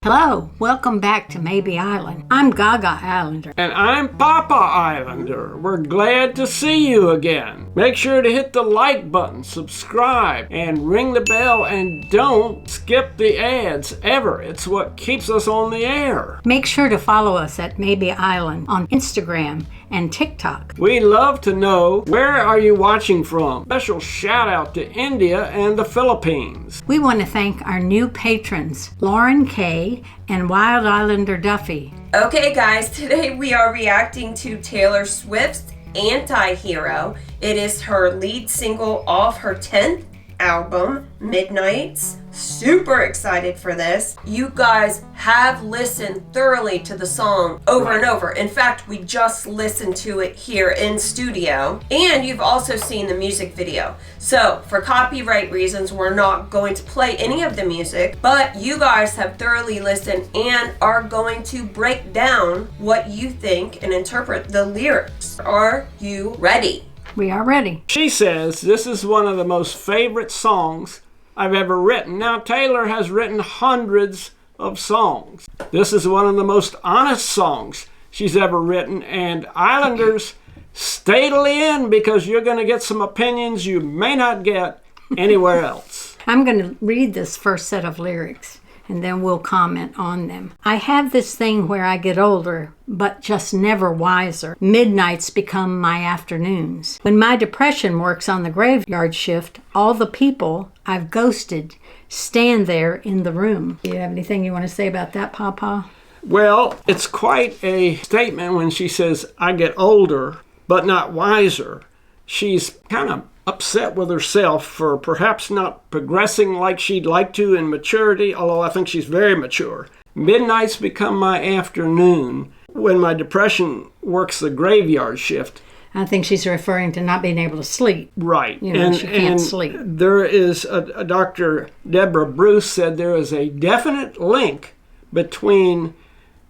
Hello, welcome back to Mabie Island. I'm Gaga Islander. And I'm Papa Islander. We're glad to see you again. Make sure to hit the like button, subscribe, and ring the bell, and don't skip the ads ever. It's what keeps us on the air. Make sure to follow us at Mabie Island on Instagram and TikTok. We love to know, where are you watching from? Special shout out to India and the Philippines. We want to thank our new patrons, Lauren K. and Wild Islander Duffy. Okay guys, today we are reacting to Taylor Swift's Anti-Hero. It is her lead single off her 10th album, Midnights. Super excited for this. You guys have listened thoroughly to the song over and over. In fact, we just listened to it here in studio, and you've also seen the music video. So for copyright reasons, we're not going to play any of the music, but you guys have thoroughly listened and are going to break down what you think and interpret the lyrics. Are you ready? We are ready. She says this is one of the most favorite songs I've ever written. Now, Taylor has written hundreds of songs. This is one of the most honest songs she's ever written, and Islanders, stay till the end because you're going to get some opinions you may not get anywhere else. I'm going to read this first set of lyrics, and then we'll comment on them. I have this thing where I get older, but just never wiser. Midnights become my afternoons. When my depression works on the graveyard shift, all the people I've ghosted stand there in the room. Do you have anything you want to say about that, Papa? Well, it's quite a statement when she says, I get older, but not wiser. She's kind of upset with herself for perhaps not progressing like she'd like to in maturity, although I think she's very mature. Midnights become my afternoon when my depression works the graveyard shift. I think she's referring to not being able to sleep. Right. You know, she can't sleep. There is a Dr. Deborah Bruce said there is a definite link between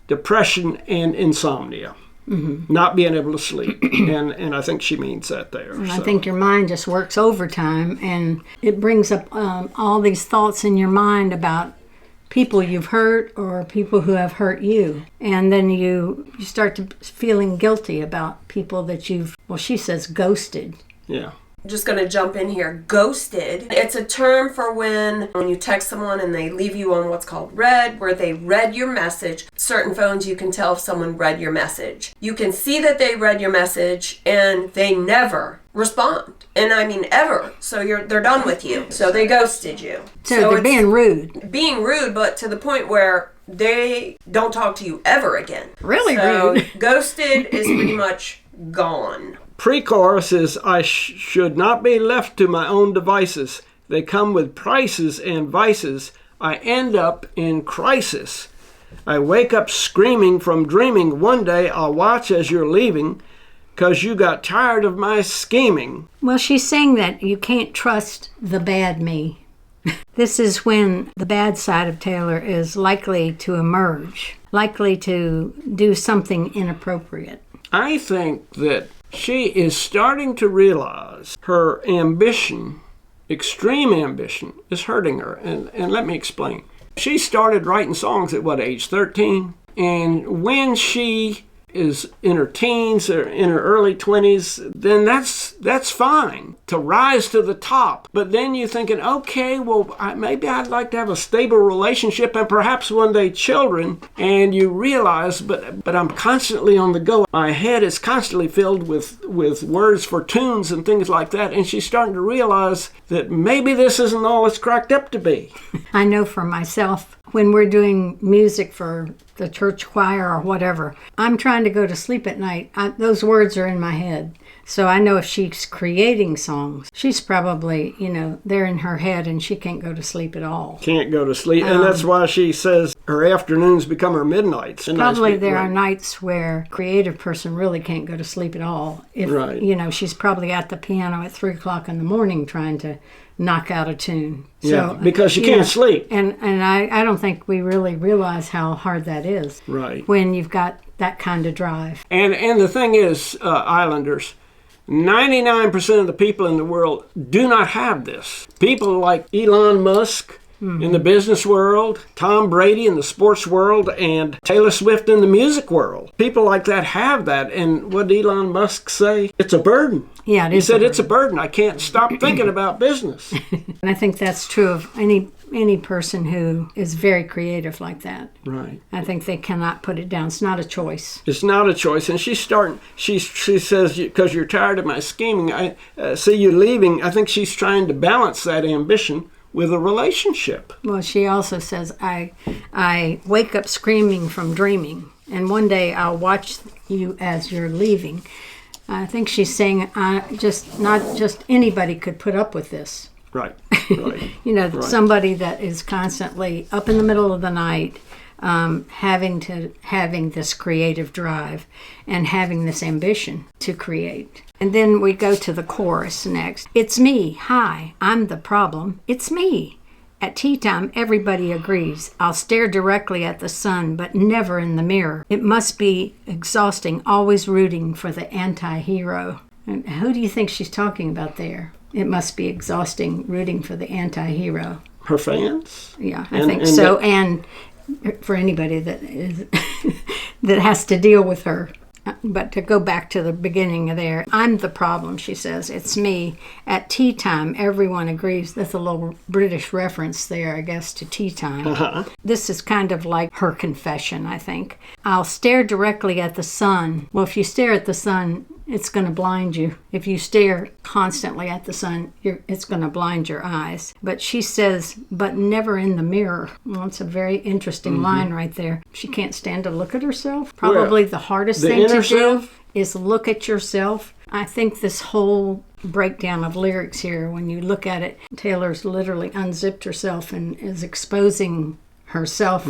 depression and insomnia. Mm-hmm. Not being able to sleep, and I think she means that there. And I think your mind just works overtime, and it brings up all these thoughts in your mind about people you've hurt or people who have hurt you, and then you start to feeling guilty about people that you've, well, she says ghosted. Yeah. Just going to jump in here. Ghosted. It's a term for when you text someone and they leave you on what's called read, where they read your message. Certain phones, you can tell if someone read your message. You can see that they read your message and they never respond. And I mean ever. So they're done with you. So they ghosted you. So they're being rude. Being rude, but to the point where they don't talk to you ever again. Really so rude. Ghosted is pretty much gone. Pre-chorus is, I should not be left to my own devices. They come with prices and vices. I end up in crisis. I wake up screaming from dreaming. One day I'll watch as you're leaving, 'cause you got tired of my scheming. Well, she's saying that you can't trust the bad me. This is when the bad side of Taylor is likely to emerge, likely to do something inappropriate. I think that she is starting to realize her ambition, extreme ambition, is hurting her. And let me explain. She started writing songs at what age? 13? And when she is in her teens or in her early 20s, then that's fine to rise to the top. But then you're thinking, okay, well, maybe I'd like to have a stable relationship and perhaps one day children. And you realize, but I'm constantly on the go. My head is constantly filled with words for tunes and things like that. And she's starting to realize that maybe this isn't all it's cracked up to be. I know for myself, when we're doing music for the church choir or whatever, I'm trying to go to sleep at night. Those words are in my head. So I know if she's creating songs, she's probably, they're in her head and she can't go to sleep at all. Can't go to sleep. And that's why she says her afternoons become her midnights. Probably there are nights where a creative person really can't go to sleep at all. If, she's probably at the piano at 3 o'clock in the morning trying to knock out a tune. Yeah, because she can't sleep. And I don't think we really realize how hard that is. Right. When you've got that kind of drive. And the thing is, Islanders, 99% of the people in the world do not have this. People like Elon Musk in the business world, Tom Brady in the sports world, and Taylor Swift in the music world. People like that have that. And what did Elon Musk say? It's a burden. Yeah, He said it's a burden. I can't stop thinking about business. And I think that's true of any person who is very creative like that. Right. I think they cannot put it down. It's not a choice. It's not a choice. And she says, because you're tired of my scheming, I see you leaving. I think she's trying to balance that ambition with a relationship. Well, she also says, I wake up screaming from dreaming, and one day I'll watch you as you're leaving. I think she's saying not just anybody could put up with this. Right. Right. Somebody that is constantly up in the middle of the night, having this creative drive and having this ambition to create. And then we go to the chorus next. It's me. Hi, I'm the problem. It's me. At tea time, everybody agrees. I'll stare directly at the sun, but never in the mirror. It must be exhausting, always rooting for the anti-hero. And who do you think she's talking about there? It must be exhausting, rooting for the anti-hero. Her fans? Yeah, I think so. And for anybody that is that has to deal with her. But to go back to the beginning of there, I'm the problem, she says. It's me. At tea time, everyone agrees. That's a little British reference there, I guess, to tea time. Uh-huh. This is kind of like her confession, I think. I'll stare directly at the sun. Well, if you stare at the sun, it's going to blind you. If you stare constantly at the sun, it's going to blind your eyes. But she says, but never in the mirror. Well, it's a very interesting line right there. She can't stand to look at herself. Probably the hardest thing to do is look at yourself. I think this whole breakdown of lyrics here, when you look at it, Taylor's literally unzipped herself and is exposing herself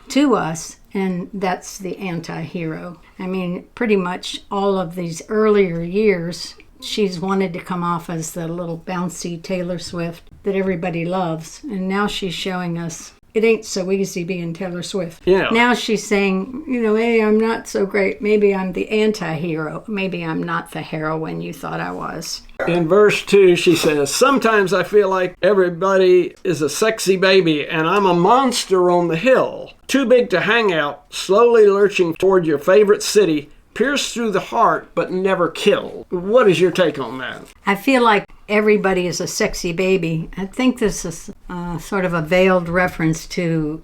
to us, and that's the anti-hero. I mean, pretty much all of these earlier years, she's wanted to come off as the little bouncy Taylor Swift that everybody loves, and now she's showing us it ain't so easy being Taylor Swift. Yeah. Now she's saying, hey, I'm not so great. Maybe I'm the anti-hero. Maybe I'm not the heroine you thought I was. In verse 2, she says, sometimes I feel like everybody is a sexy baby and I'm a monster on the hill. Too big to hang out, slowly lurching toward your favorite city, pierced through the heart but never killed. What is your take on that? I feel like everybody is a sexy baby. I think this is sort of a veiled reference to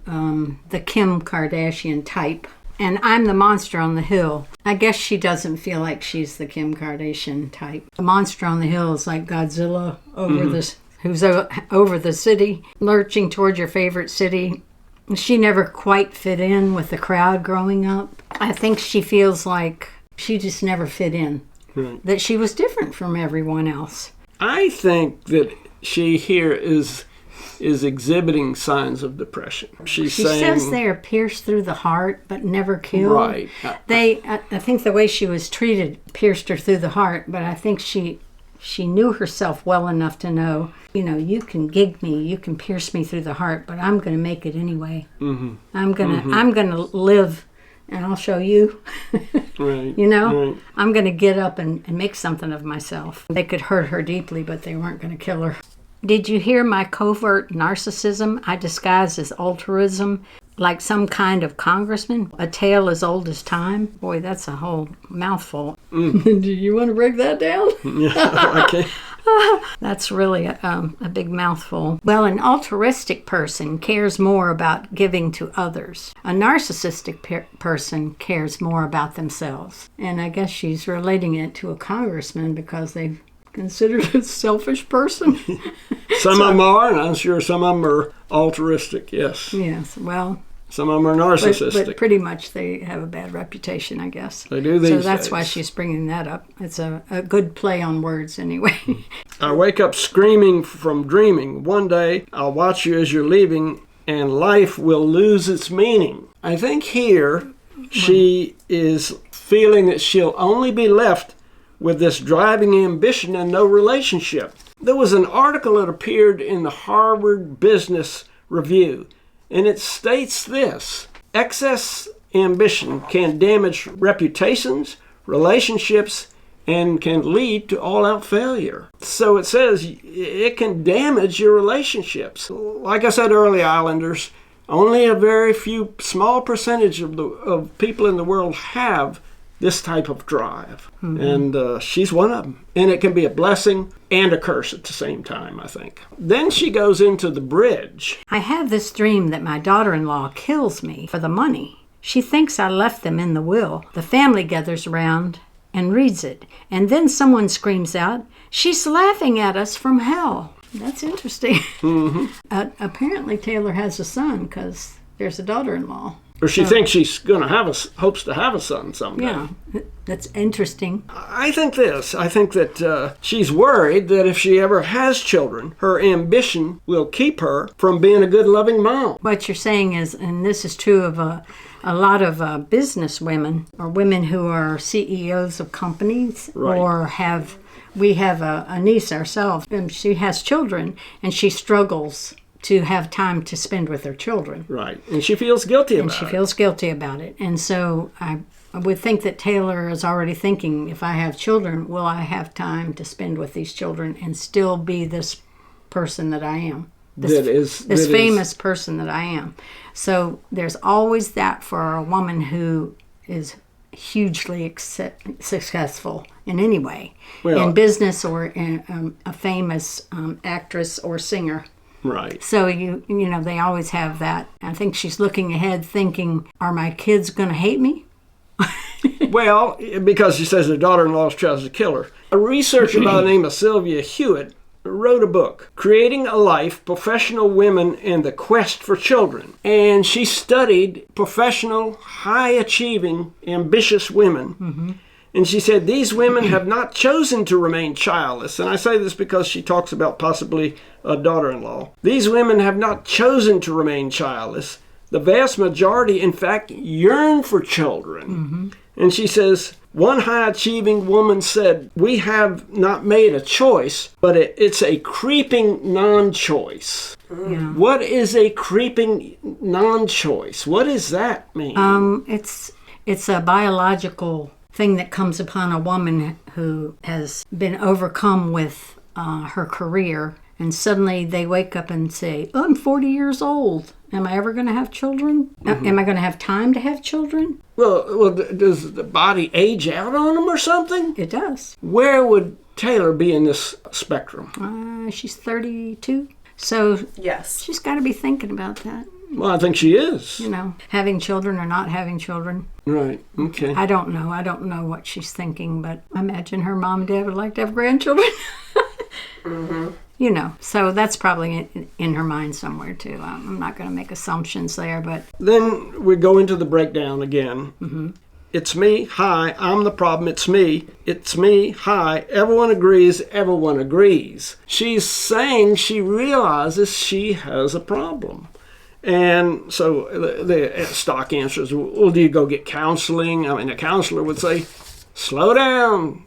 the Kim Kardashian type. And I'm the monster on the hill. I guess she doesn't feel like she's the Kim Kardashian type. The monster on the hill is like Godzilla over who's over the city, lurching toward your favorite city. She never quite fit in with the crowd growing up. I think she feels like she just never fit in. Right. That she was different from everyone else. I think that she here is exhibiting signs of depression. She says they are pierced through the heart but never killed. Right. I think the way she was treated pierced her through the heart, but I think she knew herself well enough to know, you can gig me, you can pierce me through the heart, but I'm going to make it anyway. Mm-hmm. I'm going to live, and I'll show you. Right. Right. I'm going to get up and make something of myself. They could hurt her deeply, but they weren't going to kill her. Did you hear my covert narcissism I disguise as altruism, like some kind of congressman? A tale as old as time? Boy, that's a whole mouthful. Do you want to break that down? Yeah, I can. That's really a big mouthful. Well, an altruistic person cares more about giving to others. A narcissistic person cares more about themselves. And I guess she's relating it to a congressman because they've considered a selfish person. Some of them are, and I'm sure some of them are altruistic, yes. Yes, well. Some of them are narcissistic. But pretty much they have a bad reputation, I guess. They do these days. So that's why she's bringing that up. It's a good play on words anyway. I wake up screaming from dreaming. One day I'll watch you as you're leaving and life will lose its meaning. I think here she is feeling that she'll only be left with this driving ambition and no relationship. There was an article that appeared in the Harvard Business Review, and it states this: excess ambition can damage reputations, relationships, and can lead to all-out failure. So it says it can damage your relationships. Like I said earlier, Islanders, only a very few small percentage of people in the world have this type of drive. And she's one of them. And it can be a blessing and a curse at the same time, I think. Then she goes into the bridge. I have this dream that my daughter-in-law kills me for the money. She thinks I left them in the will. The family gathers around and reads it. And then someone screams out, "She's laughing at us from hell." That's interesting. Apparently Taylor has a son because there's a daughter-in-law. Or she thinks she's going to hopes to have a son someday. Yeah, that's interesting. I think that she's worried that if she ever has children, her ambition will keep her from being a good, loving mom. What you're saying is, and this is true of a lot of business women or women who are CEOs of companies, right. Or we have a niece ourselves, and she has children, and she struggles to have time to spend with her children. Right, and she feels guilty about it. And she feels guilty about it. And so I would think that Taylor is already thinking, if I have children, will I have time to spend with these children and still be this person that I am? This famous person that I am. So there's always that for a woman who is hugely successful in any way, in business or in a famous actress or singer. Right. So you know they always have that. I think she's looking ahead, thinking, "Are my kids going to hate me?" Well, because she says her daughter-in-law tries to kill her. A researcher by the name of Sylvia Hewitt wrote a book, Creating a Life, Professional Women and the Quest for Children. And she studied professional, high-achieving, ambitious women. And she said, these women have not chosen to remain childless. And I say this because she talks about possibly a daughter-in-law. These women have not chosen to remain childless. The vast majority, in fact, yearn for children. And she says, one high-achieving woman said, we have not made a choice, but it's a creeping non-choice. Yeah. What is a creeping non-choice? What does that mean? It's a biological thing that comes upon a woman who has been overcome with her career, and suddenly they wake up and say, oh, I'm 40 years old. Am I ever going to have children? Am I going to have time to have children? Well, does the body age out on them or something? It does. Where would Taylor be in this spectrum? She's 32. So yes, she's got to be thinking about that. Well, I think she is. You know, having children or not having children. Right, okay. I don't know. I don't know what she's thinking, but I imagine her mom and dad would like to have grandchildren. You know, so that's probably in her mind somewhere, too. I'm not going to make assumptions there, but... Then we go into the breakdown again. It's me, hi, I'm the problem, it's me, hi, everyone agrees. She's saying she realizes she has a problem. And so the stock answer is, well, do you go get counseling? I mean, a counselor would say, slow down,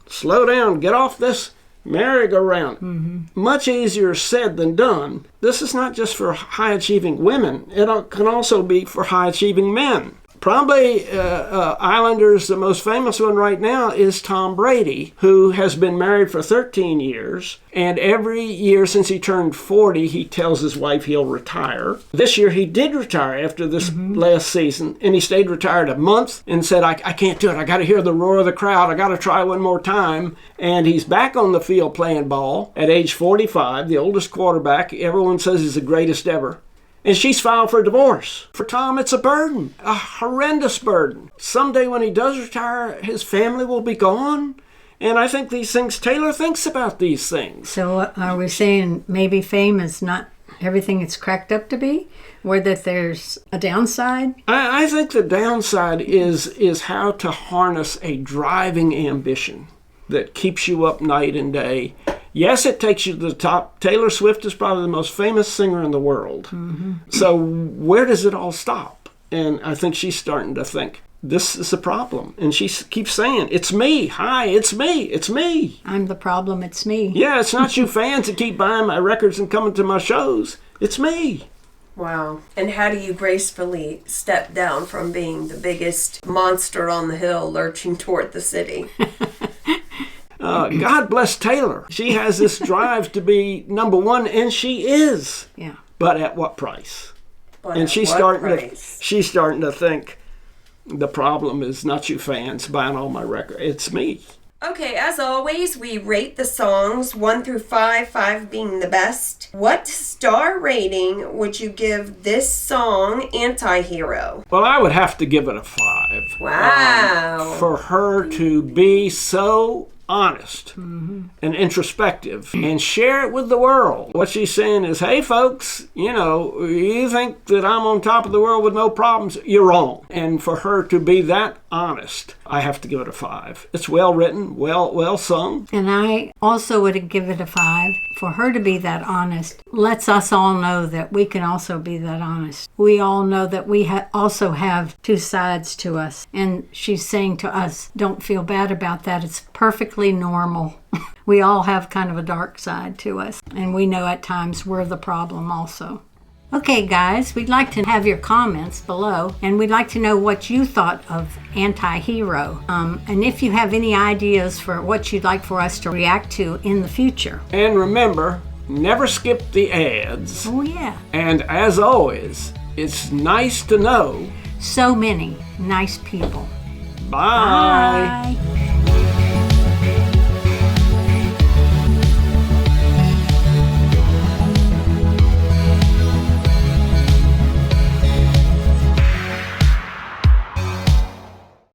get off this merry-go-round. Much easier said than done. This is not just for high-achieving women. It can also be for high-achieving men. Probably Islanders, the most famous one right now is Tom Brady, who has been married for 13 years. And every year since he turned 40, he tells his wife he'll retire. This year he did retire after this last season. And he stayed retired a month and said, I can't do it. I got to hear the roar of the crowd. I got to try one more time. And he's back on the field playing ball at age 45, the oldest quarterback. Everyone says he's the greatest ever. And she's filed for divorce. For Tom, it's a burden, a horrendous burden. Someday when he does retire, his family will be gone. And I think these things, Taylor thinks about these things. So are we saying maybe fame is not everything it's cracked up to be? Or that there's a downside? I think the downside is how to harness a driving ambition that keeps you up night and day. Yes, it takes you to the top. Taylor Swift is probably the most famous singer in the world. So where does it all stop? And I think she's starting to think, this is a problem. And she keeps saying, it's me. Hi, it's me. I'm the problem. It's me. Yeah, it's not you fans that keep buying my records and coming to my shows. It's me. Wow. And how do you gracefully step down from being the biggest monster on the hill lurching toward the city? God bless Taylor. She has this drive to be number one, and she is. Yeah. But at what price? But And at what price? she's starting to think the problem is not you fans buying all my records. It's me. Okay, as always, we rate the songs 1 through 5, 5 being the best. What star rating would you give this song, Anti-Hero? Well, I would have to give it a 5. Wow. For her to be so honest and introspective and share it with the world. What she's saying is, hey folks, you think that I'm on top of the world with no problems? You're wrong. And for her to be that honest, I have to give it a 5. It's well written, well sung. And I also would give it a 5. For her to be that honest lets us all know that we can also be that honest. We all know that we also have two sides to us. And she's saying to us, don't feel bad about that. It's perfectly normal. We all have kind of a dark side to us. And we know at times we're the problem also. Okay, guys, we'd like to have your comments below, and we'd like to know what you thought of Anti-Hero. And if you have any ideas for what you'd like for us to react to in the future. And remember, never skip the ads. Oh, yeah. And as always, it's nice to know So many nice people. Bye. Bye.